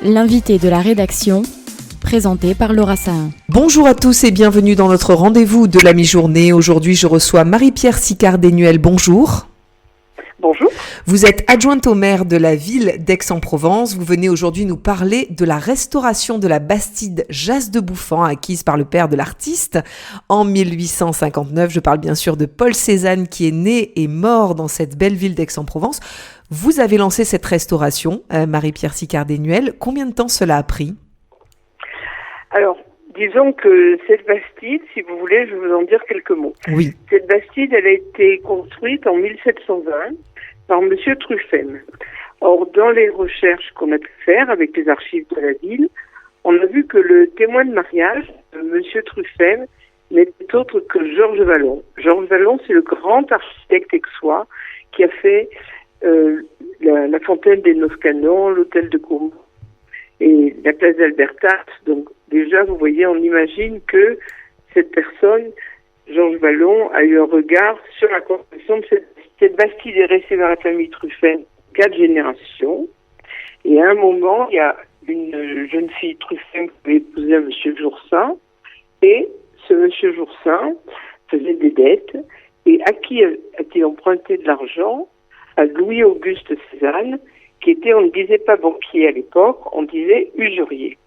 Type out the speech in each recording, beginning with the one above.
L'invité de la rédaction, présenté par Laura Sahin. Bonjour à tous et bienvenue dans notre rendez-vous de la mi-journée. Aujourd'hui, je reçois Marie-Pierre Sicard-Desnuel. Bonjour. Bonjour. Vous êtes adjointe au maire de la ville d'Aix-en-Provence. Vous venez aujourd'hui nous parler de la restauration de la Bastide Jas de Bouffan, acquise par le père de l'artiste en 1859. Je parle bien sûr de Paul Cézanne qui est né et mort dans cette belle ville d'Aix-en-Provence. Vous avez lancé cette restauration, Marie-Pierre Sicard-Desnuel. Combien de temps cela a pris ? Alors, disons que cette Bastide, si vous voulez, je vais vous en dire quelques mots. Oui. Cette Bastide, elle a été construite en 1720 par Monsieur Truffen. Or, dans les recherches qu'on a pu faire avec les archives de la ville, on a vu que le témoin de mariage de Monsieur Truffen n'était autre que Georges Vallon. Georges Vallon, c'est le grand architecte aixois qui a fait la fontaine des Neuf Canons, l'hôtel de Courmont et la place d'Albertat. Donc déjà, vous voyez, on imagine que cette personne, Georges Vallon, a eu un regard sur la construction de cette Bastide est restée dans la famille Truffen 4 générations. Et à un moment, il y a une jeune fille Truffen qui avait épousé un monsieur Joursin. Et ce monsieur Joursin faisait des dettes. Et à qui a-t-il emprunté de l'argent ? À Louis-Auguste Cézanne, qui était, on ne disait pas banquier à l'époque, on disait usurier.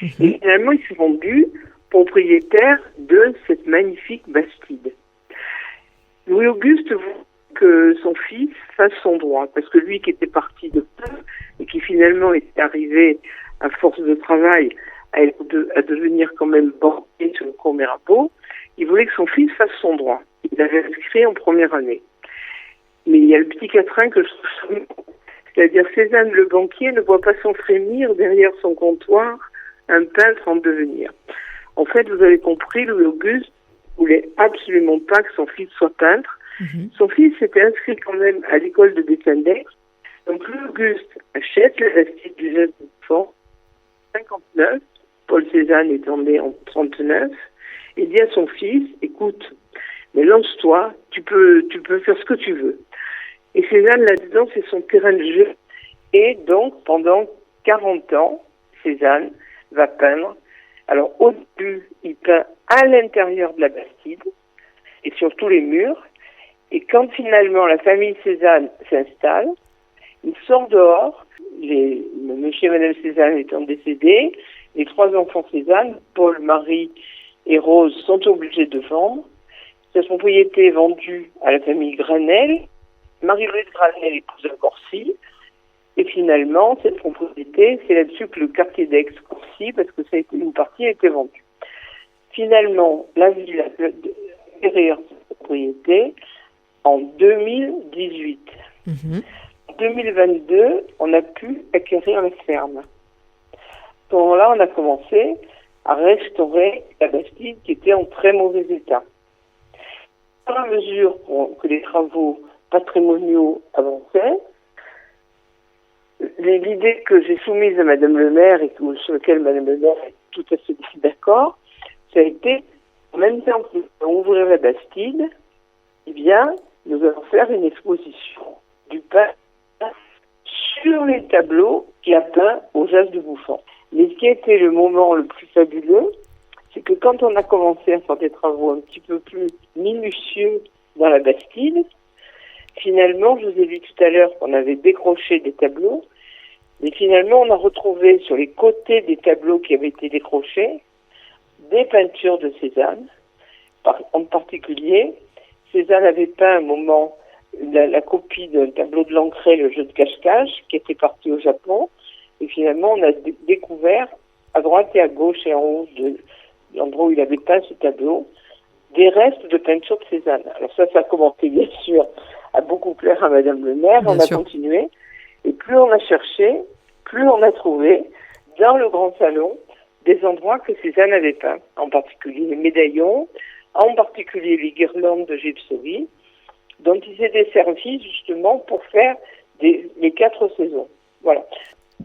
Et finalement, il s'est vendu propriétaire de cette magnifique Bastide. Louis-Auguste voulait que son fils fasse son droit, parce que lui qui était parti de peu et qui finalement était arrivé à force de travail à devenir quand même banquier sur le cours Mirabeau, il voulait que son fils fasse son droit. Il l'avait inscrit en première année. Mais il y a le petit quatrain que je trouve charmant. C'est-à-dire Cézanne le banquier ne voit pas sans frémir derrière son comptoir un peintre en devenir. En fait, vous avez compris, Louis-Auguste voulait absolument pas que son fils soit peintre. Son fils s'était inscrit quand même à l'école de Détendeix. Donc Louis-Auguste achète la Bastide du Jas de Bouffan en 59, Paul Cézanne étant né en 39, et dit à son fils, écoute, mais lance-toi, tu peux faire ce que tu veux. Et Cézanne, là-dedans, c'est son terrain de jeu. Et donc, pendant 40 ans, Cézanne va peindre. Alors, au début, il peint à l'intérieur de la Bastide et sur tous les murs. Et quand finalement la famille Cézanne s'installe, il sort dehors. Monsieur et Madame Cézanne étant décédés, les 3 enfants Cézanne, Paul, Marie et Rose, sont obligés de vendre. Cette propriété est vendue à la famille Granel. Marie-Louise Granel épouse Corcy. Et finalement, cette propriété, c'est là-dessus que le quartier d'Aix-Corcy, parce que ça a été, une partie a été vendue. Finalement, la ville a pu acquérir cette propriété en 2018. En 2022, on a pu acquérir la ferme. À ce moment-là, on a commencé à restaurer la Bastide qui était en très mauvais état. À mesure que les travaux patrimoniaux avançaient, l'idée que j'ai soumise à Madame le maire et sur laquelle Madame le maire est tout à fait d'accord, ça a été, en même temps que nous allons ouvrir la Bastide, eh bien, nous allons faire une exposition du peintre sur les tableaux qu'il a peints au Jas de Bouffan. Mais ce qui a été le moment le plus fabuleux, c'est que quand on a commencé à faire des travaux un petit peu plus minutieux dans la Bastide, finalement, je vous ai dit tout à l'heure qu'on avait décroché des tableaux, mais finalement, on a retrouvé sur les côtés des tableaux qui avaient été décrochés des peintures de Cézanne. En particulier, Cézanne avait peint un moment la copie d'un tableau de Lancret, le jeu de cache-cache, qui était parti au Japon. Et finalement, on a découvert à droite et à gauche et en haut de l'endroit où il avait peint ce tableau, des restes de peinture de Cézanne. Alors ça a commencé bien sûr à beaucoup plaire à Madame le maire. On a continué. Et plus on a cherché, plus on a trouvé dans le grand salon des endroits que Cézanne avait peints. En particulier les médaillons, en particulier les guirlandes de gypserie, dont il s'était servi justement pour faire les 4 saisons. Voilà.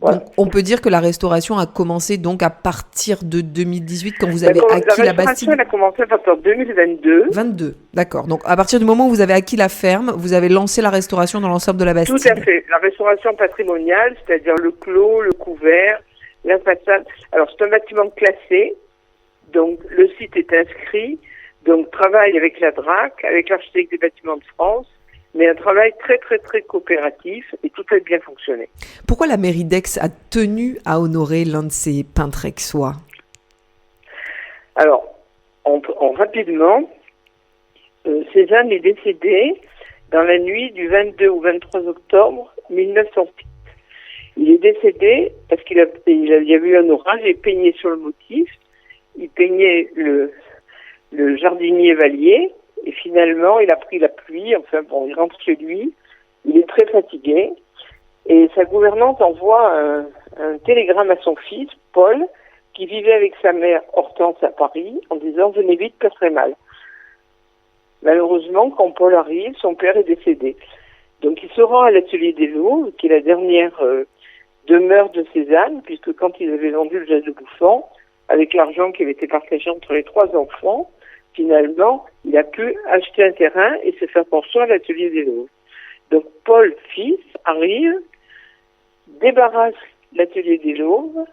Voilà. Donc, on peut dire que la restauration a commencé donc à partir de 2018, quand vous avez acquis la Bastide. La restauration, elle a commencé à partir de 2022. 22, d'accord. Donc, à partir du moment où vous avez acquis la ferme, vous avez lancé la restauration dans l'ensemble de la Bastide. Tout à fait. La restauration patrimoniale, c'est-à-dire le clos, le couvert, la façade. Alors, c'est un bâtiment classé. Donc, le site est inscrit. Donc, travaille avec la DRAC, avec l'Architecte des Bâtiments de France. Mais un travail très, très, très coopératif et tout a bien fonctionné. Pourquoi la mairie d'Aix a tenu à honorer l'un de ses peintres aixois? Alors, rapidement, Cézanne est décédé dans la nuit du 22 au 23 octobre 1906. Il est décédé parce qu'il y a eu un orage et peigné sur le motif. Il peignait le jardinier Vallier. Et finalement, il a pris la pluie, enfin bon, il rentre chez lui, il est très fatigué, et sa gouvernante envoie un télégramme à son fils, Paul, qui vivait avec sa mère Hortense à Paris, en disant « Venez vite, pas très mal ». Malheureusement, quand Paul arrive, son père est décédé. Donc il se rend à l'atelier des Louvres, qui est la dernière demeure de Cézanne, puisque quand ils avaient vendu le Jas de Bouffant, avec l'argent qui avait été partagé entre les 3 enfants, finalement, il a pu acheter un terrain et se faire construire l'atelier des Louvres. Donc, Paul, fils, arrive, débarrasse l'atelier des Louvres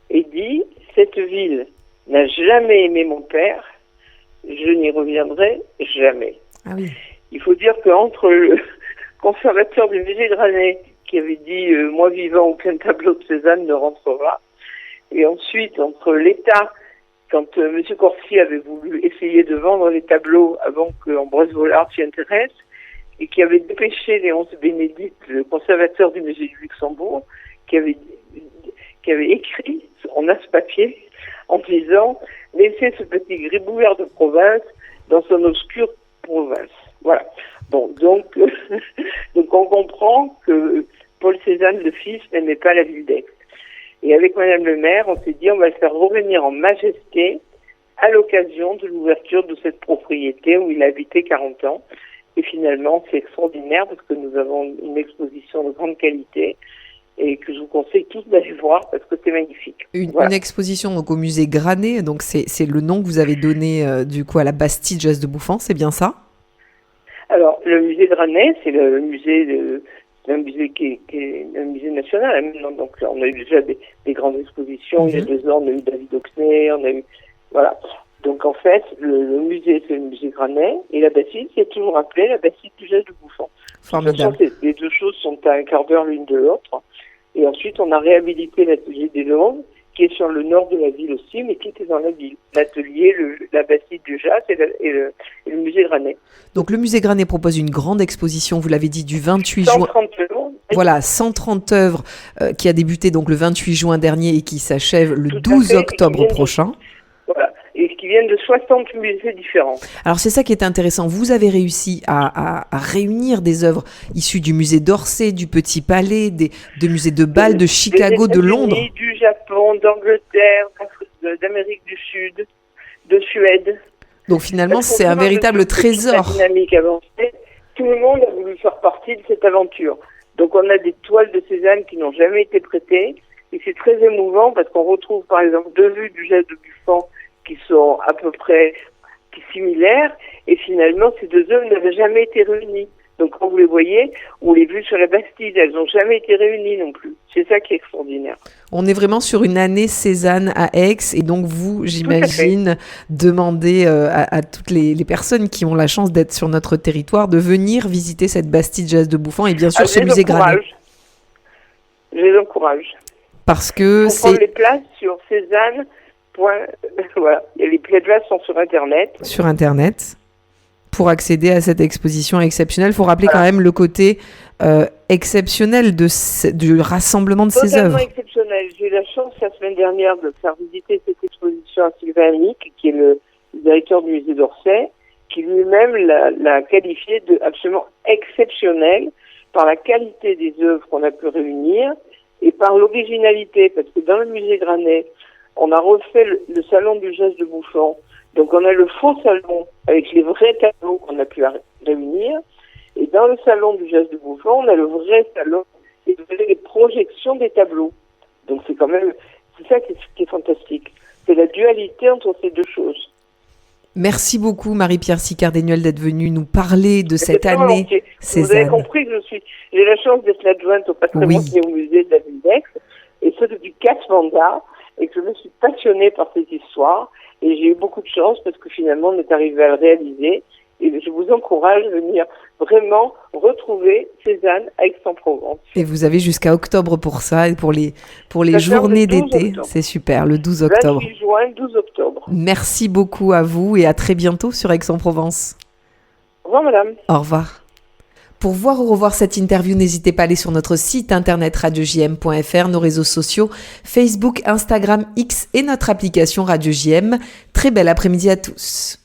et dit « Cette ville n'a jamais aimé mon père, je n'y reviendrai jamais. » Ah oui. Il faut dire qu'entre le conservateur du musée Granet, qui avait dit « Moi vivant, aucun tableau de Cézanne ne rentrera », et ensuite, entre l'État, quand M. Corsi avait voulu essayer de vendre les tableaux avant qu'Ambroise Vollard s'y intéresse, et qui avait dépêché Léonce Bénédicte, le conservateur du musée du Luxembourg, qui avait écrit en as-papier en disant « Laissez ce petit gribouillard de province dans son obscure province ». Voilà. Bon, donc on comprend que Paul Cézanne, le fils, n'aimait pas la ville d'Aix. Et avec Madame le maire, on s'est dit on va le faire revenir en majesté à l'occasion de l'ouverture de cette propriété où il a habité 40 ans. Et finalement, c'est extraordinaire parce que nous avons une exposition de grande qualité et que je vous conseille tous d'aller voir parce que c'est magnifique. Une exposition donc, au musée Granet, donc c'est le nom que vous avez donné du coup à la Bastide Jas de Bouffant, c'est bien ça? Alors, le musée Granet, c'est le musée un musée qui est un musée national. Maintenant. Donc, on a eu déjà des grandes expositions. Il y a 2 ans, on a eu David Oxner, on a eu... Voilà. Donc, en fait, le musée, c'est le musée Granet. Et la Bastide, c'est toujours appelé la Bastide du Jas de Bouffant. Formidable. De toute façon, les 2 choses sont à un quart d'heure l'une de l'autre. Et ensuite, on a réhabilité l'atelier des Louvres, qui est sur le nord de la ville aussi, mais qui était dans la ville. L'atelier, la Bastide du Jas et le musée Granet. Donc le musée Granet propose une grande exposition, vous l'avez dit, du 28 juin. 130 œuvres. Voilà, 130 œuvres qui a débuté donc le 28 juin dernier et qui s'achève le 12 octobre prochain. Voilà, et qui viennent de 60 musées différents. Alors c'est ça qui est intéressant, vous avez réussi à réunir des œuvres issues du musée d'Orsay, du Petit Palais, de musées de Bâle, de Chicago, de Londres. Du Japon, d'Angleterre, d'Amérique du Sud, de Suède. Donc finalement c'est un véritable trésor. Dynamique avancée. Tout le monde a voulu faire partie de cette aventure. Donc on a des toiles de Cézanne qui n'ont jamais été prêtées. Et c'est très émouvant parce qu'on retrouve par exemple 2 vues du Jas de Bouffant qui sont à peu près similaires. Et finalement, ces 2 œuvres n'avaient jamais été réunies. Donc quand vous les voyez, on les vu sur la Bastide, elles n'ont jamais été réunies non plus. C'est ça qui est extraordinaire. On est vraiment sur une année Cézanne à Aix et donc vous, j'imagine, demandez à toutes les personnes qui ont la chance d'être sur notre territoire de venir visiter cette Bastide Jas de Bouffant et bien sûr ce musée Granet. Je les encourage. Parce que c'est... les places sur Cézanne. Voilà, et les places sont sur Internet. Sur Internet. Pour accéder à cette exposition exceptionnelle, il faut rappeler quand même le côté exceptionnel du rassemblement de ces œuvres. Totalement exceptionnel. J'ai eu la chance la semaine dernière de faire visiter cette exposition à Sylvain Amic, qui est le directeur du musée d'Orsay, qui lui-même l'a qualifié de absolument exceptionnel par la qualité des œuvres qu'on a pu réunir et par l'originalité, parce que dans le musée Granet, on a refait le salon du Jas de Bouffant. Donc on a le faux salon avec les vrais tableaux qu'on a pu réunir. Et dans le salon du Jas de Bouffant, on a le vrai salon et le avez les projections des tableaux. Donc c'est ça qui est fantastique. C'est la dualité entre ces deux choses. Merci beaucoup Marie-Pierre Sicard-Desnuel d'être venue nous parler de cette année Cézanne. Vous avez compris que j'ai la chance d'être l'adjointe au patrimoine et au musée de la ville d'Aix, et ça depuis 4 mandats, et que je me suis passionnée par cette histoire, et j'ai eu beaucoup de chance parce que finalement on est arrivé à le réaliser, et je vous encourage à venir vraiment retrouver Cézanne à Aix-en-Provence. Et vous avez jusqu'à octobre pour ça, et pour les journées d'été, c'est super, le 12 octobre. 28 juin, 12 octobre. Merci beaucoup à vous et à très bientôt sur Aix-en-Provence. Au revoir madame. Au revoir. Pour voir ou revoir cette interview, n'hésitez pas à aller sur notre site internet radiojm.fr, nos réseaux sociaux, Facebook, Instagram, X et notre application Radio JM. Très bel après-midi à tous.